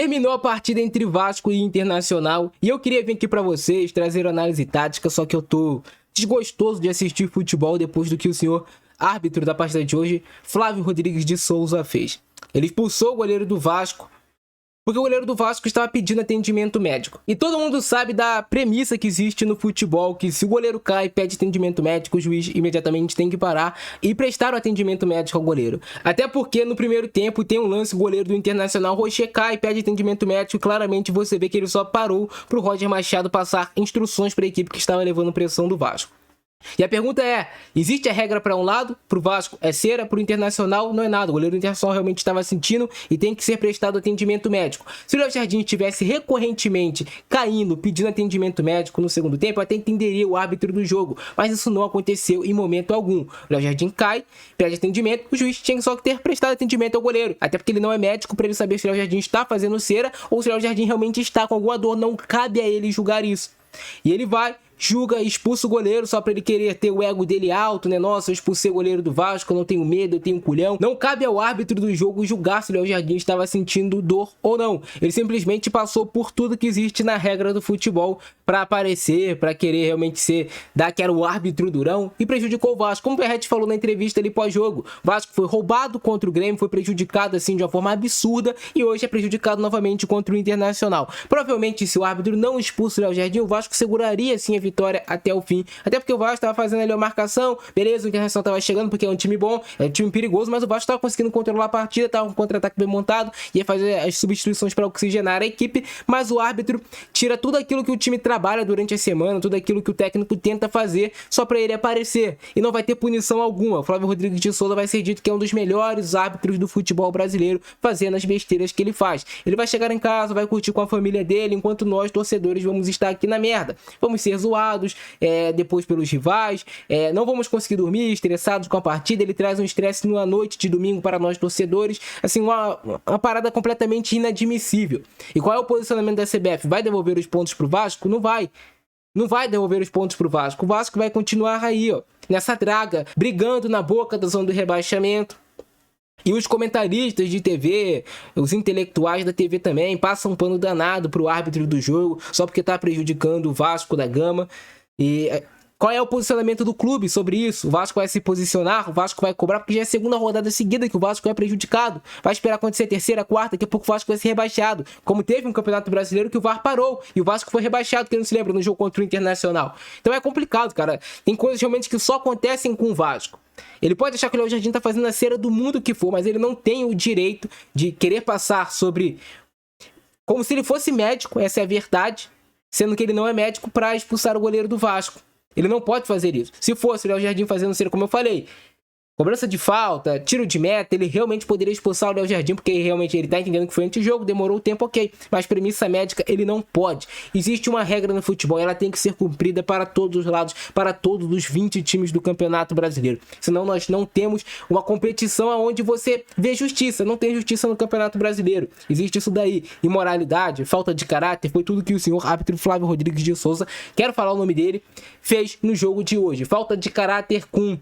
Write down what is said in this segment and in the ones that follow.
Terminou a partida entre Vasco e Internacional e eu queria vir aqui pra vocês trazer análise tática, só que eu tô desgostoso de assistir futebol depois do que o senhor árbitro da partida de hoje, Flávio Rodrigues de Souza, fez. Ele expulsou o goleiro do Vasco porque o goleiro do Vasco estava pedindo atendimento médico. E todo mundo sabe da premissa que existe no futebol, que se o goleiro cai e pede atendimento médico, o juiz imediatamente tem que parar e prestar o atendimento médico ao goleiro. Até porque no primeiro tempo tem um lance, o goleiro do Internacional, Rocher, cai e pede atendimento médico, e claramente você vê que ele só parou para o Roger Machado passar instruções para a equipe que estava levando pressão do Vasco. E a pergunta é, existe a regra para um lado, para o Vasco é cera, para o Internacional não é nada. O goleiro do Internacional realmente estava sentindo e tem que ser prestado atendimento médico. Se o Léo Jardim estivesse recorrentemente caindo, pedindo atendimento médico no segundo tempo, eu até entenderia o árbitro do jogo, mas isso não aconteceu em momento algum. O Léo Jardim cai, pede atendimento, o juiz tinha só que ter prestado atendimento ao goleiro, até porque ele não é médico para ele saber se o Léo Jardim está fazendo cera ou se o Léo Jardim realmente está com alguma dor, não cabe a ele julgar isso. E ele vai, julga, expulsa o goleiro só pra ele querer ter o ego dele alto, né? Nossa, eu expulsei o goleiro do Vasco, eu não tenho medo, eu tenho culhão. Não cabe ao árbitro do jogo julgar se o Léo Jardim estava sentindo dor ou não. Ele simplesmente passou por tudo que existe na regra do futebol pra aparecer, pra querer realmente dar que era o árbitro durão e prejudicou o Vasco. Como o Verratti falou na entrevista ali pós-jogo, o Vasco foi roubado contra o Grêmio, foi prejudicado assim de uma forma absurda e hoje é prejudicado novamente contra o Internacional. Provavelmente se o árbitro não expulsa o Léo Jardim, o Vasco seguraria sim a vitória até o fim, até porque o Vasco estava fazendo ali a marcação, beleza, o Internacional estava chegando porque é um time bom, é um time perigoso, mas o Vasco estava conseguindo controlar a partida, estava com um contra-ataque bem montado, ia fazer as substituições para oxigenar a equipe, mas o árbitro tira tudo aquilo que o time trabalha durante a semana, tudo aquilo que o técnico tenta fazer só para ele aparecer, e não vai ter punição alguma. O Flávio Rodrigues de Souza vai ser dito que é um dos melhores árbitros do futebol brasileiro, fazendo as besteiras que ele faz. Ele vai chegar em casa, vai curtir com a família dele, enquanto nós, torcedores, vamos estar aqui na merda. Vamos ser zoados, depois pelos rivais, não vamos conseguir dormir, estressados com a partida. Ele traz um estresse numa noite de domingo para nós torcedores, assim, uma parada completamente inadmissível. E qual é o posicionamento da CBF? Vai devolver os pontos pro Vasco? Não vai. Não vai devolver os pontos pro Vasco. O Vasco vai continuar aí, ó, nessa draga, brigando na boca da zona do rebaixamento. E os comentaristas de TV, os intelectuais da TV também, passam um pano danado pro árbitro do jogo, só porque tá prejudicando o Vasco da Gama. E qual é o posicionamento do clube sobre isso? O Vasco vai se posicionar, o Vasco vai cobrar, porque já é a segunda rodada seguida que o Vasco é prejudicado. Vai esperar acontecer a terceira, quarta, daqui a pouco o Vasco vai ser rebaixado. Como teve um campeonato brasileiro que o VAR parou e o Vasco foi rebaixado, quem não se lembra, no jogo contra o Internacional. Então é complicado, cara. Tem coisas realmente que só acontecem com o Vasco. Ele pode achar que o Léo Jardim tá fazendo a cera do mundo que for, mas ele não tem o direito de querer passar sobre... como se ele fosse médico, essa é a verdade, sendo que ele não é médico, para expulsar o goleiro do Vasco. Ele não pode fazer isso. Se fosse o Léo Jardim fazendo cera, como eu falei, cobrança de falta, tiro de meta, ele realmente poderia expulsar o Léo Jardim, porque realmente ele tá entendendo que foi antijogo, demorou o tempo, ok. Mas premissa médica, ele não pode. Existe uma regra no futebol, ela tem que ser cumprida para todos os lados, para todos os 20 times do Campeonato Brasileiro. Senão nós não temos uma competição onde você vê justiça. Não tem justiça no Campeonato Brasileiro. Existe isso daí. Imoralidade, falta de caráter, foi tudo que o senhor árbitro Flávio Rodrigues de Souza, quero falar o nome dele, fez no jogo de hoje. Falta de caráter com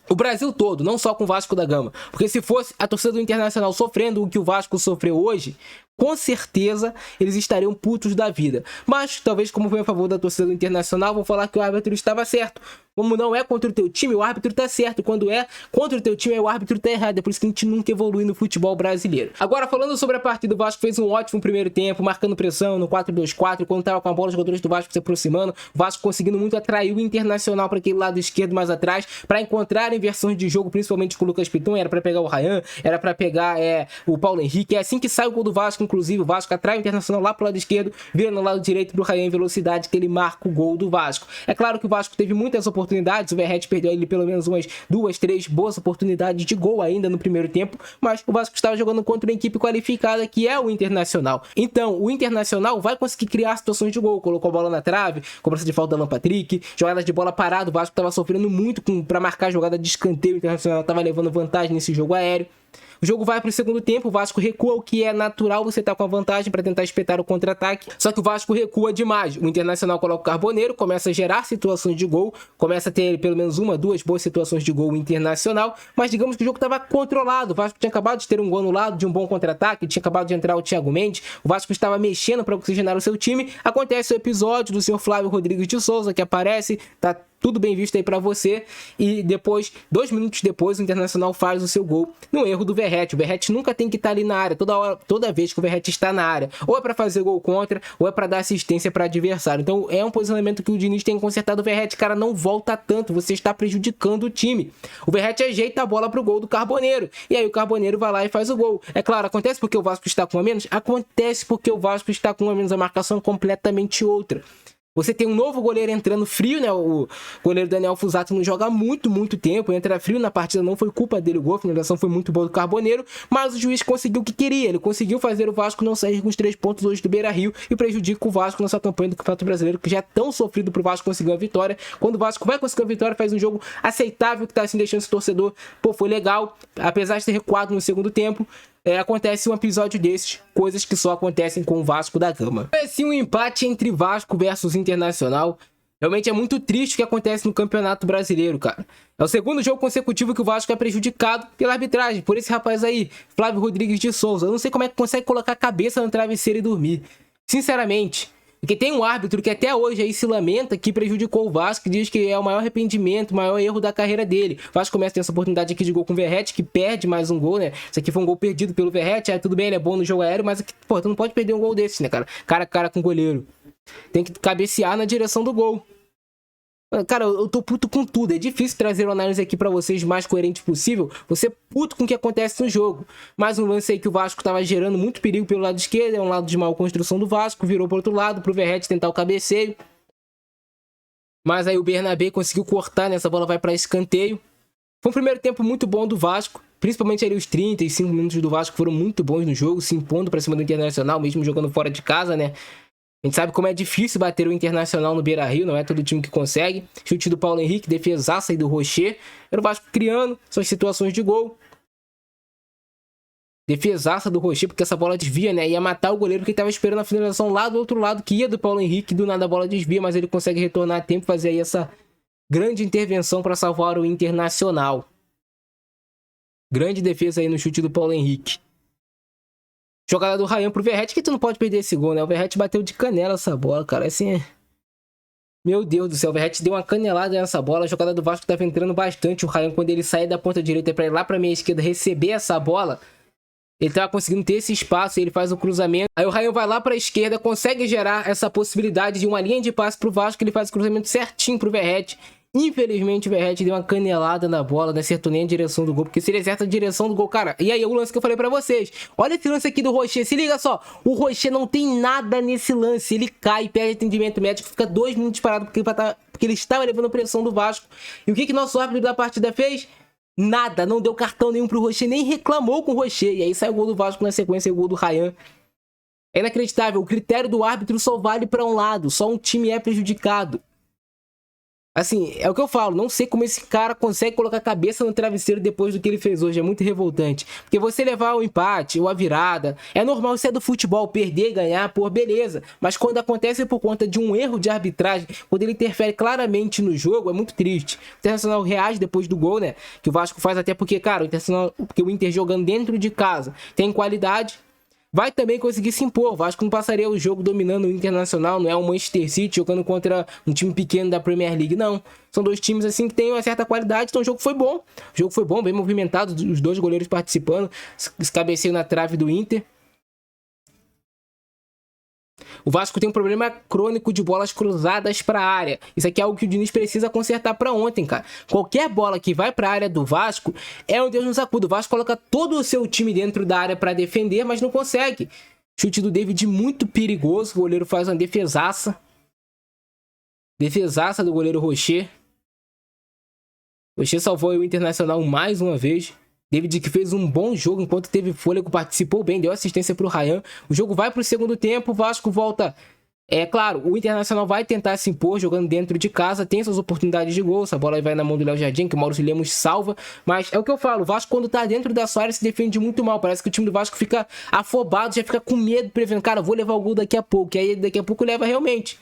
o Brasil todo, não só com o Vasco da Gama. Porque se fosse a torcida do Internacional sofrendo o que o Vasco sofreu hoje, com certeza eles estariam putos da vida. Mas, talvez como foi a favor da torcida do Internacional, vou falar que o árbitro estava certo. Como não é contra o teu time, o árbitro tá certo. Quando é contra o teu time, o árbitro tá errado. É por isso que a gente nunca evolui no futebol brasileiro. Agora, falando sobre a partida, o Vasco fez um ótimo primeiro tempo, marcando pressão no 4-2-4. Quando tava com a bola, os jogadores do Vasco se aproximando. O Vasco conseguindo muito atrair o Internacional para aquele lado esquerdo mais atrás, para encontrar inversões de jogo, principalmente com o Lucas Piton. Era para pegar o Ryan, era para pegar o Paulo Henrique. É assim que sai o gol do Vasco, inclusive. O Vasco atrai o Internacional lá pro lado esquerdo, vira no lado direito pro Ryan em velocidade, que ele marca o gol do Vasco. É claro que o Vasco teve muitas oportunidades, o Verratti perdeu ele pelo menos umas 2, 3 boas oportunidades de gol ainda no primeiro tempo, mas o Vasco estava jogando contra uma equipe qualificada que é o Internacional. Então, o Internacional vai conseguir criar situações de gol, colocou a bola na trave, cobrança de falta do Alan Patrick, jogadas de bola parada, o Vasco estava sofrendo muito para marcar a jogada de escanteio, o Internacional estava levando vantagem nesse jogo aéreo. O jogo vai para o segundo tempo, o Vasco recua, o que é natural, você tá com a vantagem para tentar espetar o contra-ataque. Só que o Vasco recua demais. O Internacional coloca o Carboneiro, começa a gerar situações de gol, começa a ter pelo menos uma, duas boas situações de gol Internacional, mas digamos que o jogo estava controlado. O Vasco tinha acabado de ter um gol anulado de um bom contra-ataque, tinha acabado de entrar o Thiago Mendes, o Vasco estava mexendo para oxigenar o seu time. Acontece o episódio do senhor Flávio Rodrigues de Souza, que aparece, tá tudo bem visto aí pra você, e depois, 2 minutos depois, o Internacional faz o seu gol no erro do Verratti. O Verratti nunca tem que estar ali na área, toda vez que o Verratti está na área, ou é pra fazer gol contra, ou é pra dar assistência para adversário. Então é um posicionamento que o Diniz tem consertado. O Verratti, cara, não volta tanto, você está prejudicando o time. O Verratti ajeita a bola pro gol do Carboneiro, e aí o Carboneiro vai lá e faz o gol. É claro, acontece porque o Vasco está com um a menos? Acontece porque o Vasco está com um a menos, a marcação é completamente outra. Você tem um novo goleiro entrando frio, né? O goleiro Daniel Fusato não joga há muito tempo. Entra frio na partida, não foi culpa dele o gol. A finalização foi muito boa do Carboneiro, mas o juiz conseguiu o que queria. Ele conseguiu fazer o Vasco não sair com os 3 pontos hoje do Beira-Rio e prejudica o Vasco na sua campanha do Campeonato Brasileiro, que já é tão sofrido pro Vasco conseguir a vitória. Quando o Vasco vai conseguir a vitória, faz um jogo aceitável, que tá assim deixando esse torcedor, pô, foi legal, apesar de ter recuado no segundo tempo. Acontece um episódio desses, coisas que só acontecem com o Vasco da Gama. É sim um empate entre Vasco versus Internacional. Realmente é muito triste o que acontece no Campeonato Brasileiro, cara. É o segundo jogo consecutivo que o Vasco é prejudicado pela arbitragem, por esse rapaz aí, Flávio Rodrigues de Souza. Eu não sei como é que consegue colocar a cabeça no travesseiro e dormir. Sinceramente. Porque tem um árbitro que até hoje aí se lamenta que prejudicou o Vasco, que diz que é o maior arrependimento, o maior erro da carreira dele. O Vasco começa a ter essa oportunidade aqui de gol com o Verratti, que perde mais um gol, né? Isso aqui foi um gol perdido pelo Verratti, tudo bem, ele é bom no jogo aéreo, mas aqui, pô, tu não pode perder um gol desse, né, cara? Cara a cara com o goleiro. Tem que cabecear na direção do gol. Cara, eu tô puto com tudo. É difícil trazer uma análise aqui pra vocês mais coerente possível. Você puto com o que acontece no jogo. Mais um lance aí que o Vasco tava gerando muito perigo pelo lado esquerdo. É um lado de mal construção do Vasco. Virou pro outro lado, pro Verratti tentar o cabeceio. Mas aí o Bernabé conseguiu cortar, né? Essa bola vai pra escanteio. Foi um primeiro tempo muito bom do Vasco. Principalmente ali os 35 minutos do Vasco foram muito bons no jogo. Se impondo pra cima do Internacional, mesmo jogando fora de casa, né? A gente sabe como é difícil bater o Internacional no Beira-Rio, não é todo time que consegue. Chute do Paulo Henrique, defesaça aí do Rocher. Era o Vasco criando suas situações de gol. Defesaça do Rocher, porque essa bola desvia, né? Ia matar o goleiro, porque ele tava esperando a finalização lá do outro lado, que ia do Paulo Henrique. Do nada a bola desvia, mas ele consegue retornar a tempo e fazer aí essa grande intervenção para salvar o Internacional. Grande defesa aí no chute do Paulo Henrique. Jogada do Ryan pro Verratti, que tu não pode perder esse gol, né? O Verratti bateu de canela essa bola, cara. Assim, meu Deus do céu, o Verratti deu uma canelada nessa bola. A jogada do Vasco tava entrando bastante. O Ryan, quando ele sair da ponta direita pra ir lá pra minha esquerda receber essa bola, ele tava conseguindo ter esse espaço, ele faz o cruzamento. Aí o Ryan vai lá pra esquerda, consegue gerar essa possibilidade de uma linha de passe pro Vasco. Ele faz o cruzamento certinho pro Verratti. Infelizmente o Verratti deu uma canelada na bola, não acertou nem a direção do gol, porque se ele acerta a direção do gol, cara, e aí o lance que eu falei pra vocês, olha esse lance aqui do Rocher, se liga só, o Rocher não tem nada nesse lance, ele cai, perde atendimento médico, fica 2 minutos parado porque ele estava levando pressão do Vasco, e o que nosso árbitro da partida fez? Nada, não deu cartão nenhum pro Rocher, nem reclamou com o Rocher, e aí sai o gol do Vasco na sequência e o gol do Ryan. É inacreditável, o critério do árbitro só vale pra um lado, só um time é prejudicado. Assim, é o que eu falo, não sei como esse cara consegue colocar a cabeça no travesseiro depois do que ele fez hoje, é muito revoltante. Porque você levar o empate ou a virada, é normal, isso é do futebol, perder, ganhar, pô, beleza. Mas quando acontece por conta de um erro de arbitragem, quando ele interfere claramente no jogo, é muito triste. O Internacional reage depois do gol, né, que o Vasco faz, até porque, cara, porque o Inter jogando dentro de casa tem qualidade, vai também conseguir se impor. O Vasco não passaria o jogo dominando o Internacional, não é o Manchester City jogando contra um time pequeno da Premier League, não. São dois times assim que têm uma certa qualidade, então o jogo foi bom. O jogo foi bom, bem movimentado, os dois goleiros participando, esse cabeceio na trave do Inter. O Vasco tem um problema crônico de bolas cruzadas para a área. Isso aqui é algo que o Diniz precisa consertar para ontem, cara. Qualquer bola que vai para a área do Vasco é um Deus nos acuda. O Vasco coloca todo o seu time dentro da área para defender, mas não consegue. Chute do David muito perigoso. O goleiro faz uma defesaça. Defesaça do goleiro Rocher. Rocher salvou o Internacional mais uma vez. David, que fez um bom jogo enquanto teve fôlego, participou bem, deu assistência para o Ryan. O jogo vai para o segundo tempo, o Vasco volta É claro, o Internacional vai tentar se impor jogando dentro de casa, tem suas oportunidades de gol, essa bola aí vai na mão do Léo Jardim, que o Maurício Lemos salva, mas é o que eu falo, o Vasco quando tá dentro da sua área se defende muito mal, parece que o time do Vasco fica afobado, já fica com medo, prevendo, cara, vou levar o gol daqui a pouco, e aí daqui a pouco leva realmente.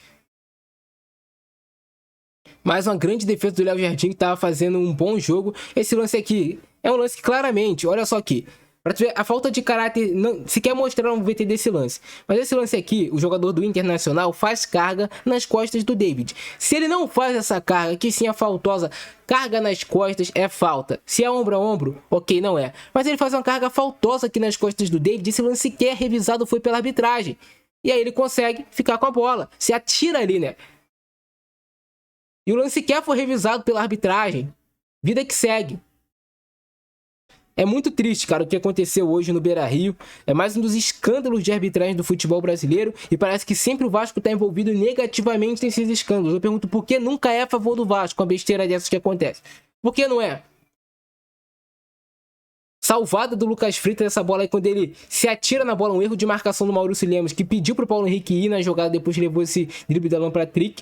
Mais uma grande defesa do Léo Jardim, que tava fazendo um bom jogo. Esse lance aqui é um lance que claramente, olha só aqui, pra tu ver a falta de caráter, não, se quer mostrar um VT desse lance. Mas esse lance aqui, o jogador do Internacional faz carga nas costas do David. Se ele não faz essa carga, que sim é faltosa, carga nas costas é falta. Se é ombro a ombro, ok, não é. Mas ele faz uma carga faltosa aqui nas costas do David, esse lance sequer revisado foi pela arbitragem. E aí ele consegue ficar com a bola, se atira ali, né? E o lance sequer foi revisado pela arbitragem. Vida que segue. É muito triste, cara, o que aconteceu hoje no Beira-Rio. É mais um dos escândalos de arbitragem do futebol brasileiro. E parece que sempre o Vasco está envolvido negativamente nesses escândalos. Eu pergunto por que nunca é a favor do Vasco com a besteira dessas que acontece. Por que não é? Salvada do Lucas Freitas essa bola aí quando ele se atira na bola. Um erro de marcação do Maurício Lemos, que pediu pro Paulo Henrique ir na jogada, depois levou esse drible da lã pra trick.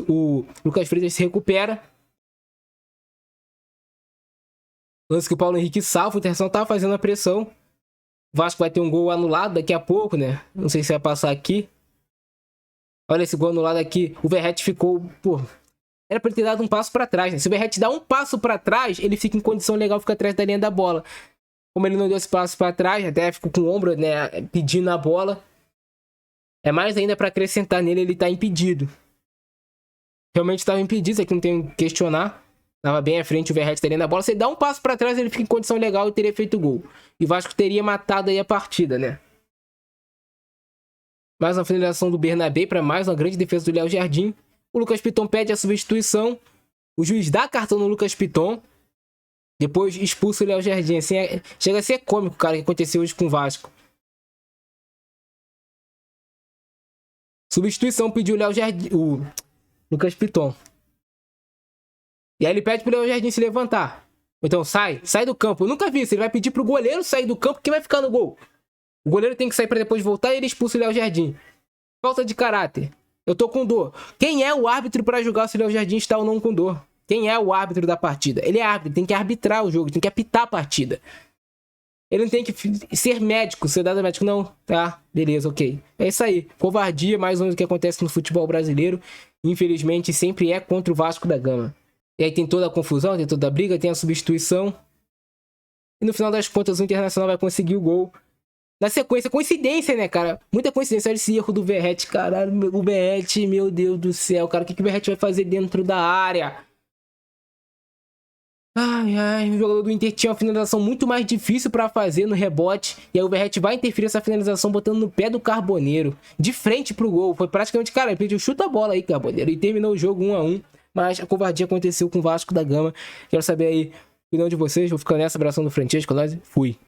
O Lucas Freitas se recupera. Lance que o Paulo Henrique salva, o Internacional tá fazendo a pressão. O Vasco vai ter um gol anulado daqui a pouco, né? Não sei se vai passar aqui. Olha esse gol anulado aqui. O Verratti ficou, pô, era pra ele ter dado um passo pra trás, né? Se o Verratti dá um passo pra trás, ele fica em condição legal, fica atrás da linha da bola. Como ele não deu esse passo pra trás, até ficou com o ombro, né, pedindo a bola. É mais ainda pra acrescentar nele, ele tá impedido. Realmente estava impedido, isso aqui não tem o que questionar. Tava bem à frente o Verratti teria na bola. Se ele dá um passo pra trás, ele fica em condição legal e teria feito gol. E o Vasco teria matado aí a partida, né? Mais uma finalização do Bernabé para mais uma grande defesa do Léo Jardim. O Lucas Piton pede a substituição. O juiz dá cartão no Lucas Piton. Depois expulsa o Léo Jardim. Assim, chega a ser cômico, cara, o que aconteceu hoje com o Vasco. Substituição pediu o Léo Jardim. O Lucas Piton. E aí ele pede pro Léo Jardim se levantar. Então sai do campo. Eu nunca vi isso. Ele vai pedir pro goleiro sair do campo. Quem vai ficar no gol? O goleiro tem que sair para depois voltar e ele expulsa o Léo Jardim. Falta de caráter. Eu tô com dor. Quem é o árbitro para julgar se o Léo Jardim está ou não com dor? Quem é o árbitro da partida? Ele é árbitro, tem que arbitrar o jogo, tem que apitar a partida. Ele não tem que ser médico, ser dado médico, não. Tá, beleza, ok. É isso aí. Covardia, mais um do que acontece no futebol brasileiro. Infelizmente, sempre é contra o Vasco da Gama. E aí tem toda a confusão, tem toda a briga, tem a substituição. E no final das contas o Internacional vai conseguir o gol. Na sequência, coincidência, né, cara? Muita coincidência. Olha esse erro do Verratti, caralho. O Verratti, meu Deus do céu, cara. O que o Verratti vai fazer dentro da área? Ai, o jogador do Inter tinha uma finalização muito mais difícil pra fazer no rebote. E aí o Verratti vai interferir essa finalização botando no pé do Carboneiro. De frente pro gol. Foi praticamente, cara, ele pediu chuta a bola aí, Carboneiro. E terminou o jogo 1-1. Mas a covardia aconteceu com o Vasco da Gama. Quero saber aí a opinião de vocês. Vou ficar nessa, abração do Francesco. Fui.